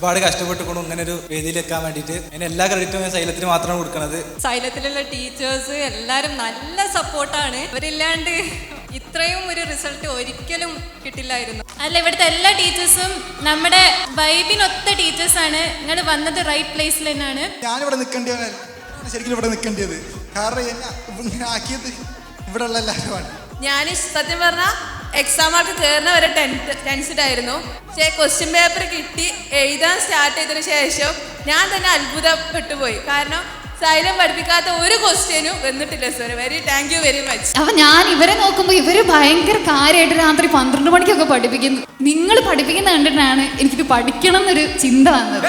ഒരുപാട് കഷ്ടപ്പെട്ടുകൊണ്ടും ഇങ്ങനെ ഒരു വേദിയിൽ എത്താൻ വേണ്ടിയിട്ട്. അതിന് എല്ലാ ക്രെഡിറ്റും സൈലത്തിന് മാത്രമാണ് കൊടുക്കുന്നത്. സൈലത്തിലുള്ള ടീച്ചേഴ്സ് എല്ലാവരും നല്ല സപ്പോർട്ടാണ്. അവരില്ലാണ്ട് ഇത്രയും ഒരു റിസൾട്ട് ഒരിക്കലും കിട്ടില്ലായിരുന്നു. അല്ല, ഇവിടുത്തെ എല്ലാ ടീച്ചേഴ്സും നമ്മുടെ വൈബിനൊത്ത ടീച്ചേഴ്സാണ്. നിങ്ങൾ വന്നത് റൈറ്റ് പ്ലേസിൽ തന്നെയാണ്. ഞാനിവിടെ നിൽക്കേണ്ടത് ശരിക്കും ഇവിടെ നിൽക്കേണ്ടത്, കാരണം എന്നെ ആക്കിയത് ഇവിടെ ഉള്ള എല്ലാവരുമാണ്. ഞാൻ സത്യം പറഞ്ഞാൽ എക്സാം ആൾക്ക് കയറുന്ന വരെ ടെൻസ്ഡ് ആയിരുന്നു. പക്ഷേ ക്വസ്റ്റ്യൻ പേപ്പർ കിട്ടി എഴുതാൻ സ്റ്റാർട്ട് ചെയ്തതിനു ശേഷം ഞാൻ തന്നെ അത്ഭുതപ്പെട്ടു പോയി. കാരണം സൈലം പഠിപ്പിക്കാത്ത ഒരു ക്വസ്റ്റ്യനും വന്നിട്ടില്ല sir. Thank you very much. അപ്പൊ ഞാൻ ഇവരെ നോക്കുമ്പോൾ ഇവര് ഭയങ്കര കാര്യമായിട്ട് രാത്രി 12 മണിക്കൊക്കെ പഠിപ്പിക്കുന്നു. നിങ്ങൾ പഠിപ്പിക്കുന്ന കണ്ടിട്ടാണ് എനിക്കിത് പഠിക്കണം എന്നൊരു ചിന്ത വന്നത്.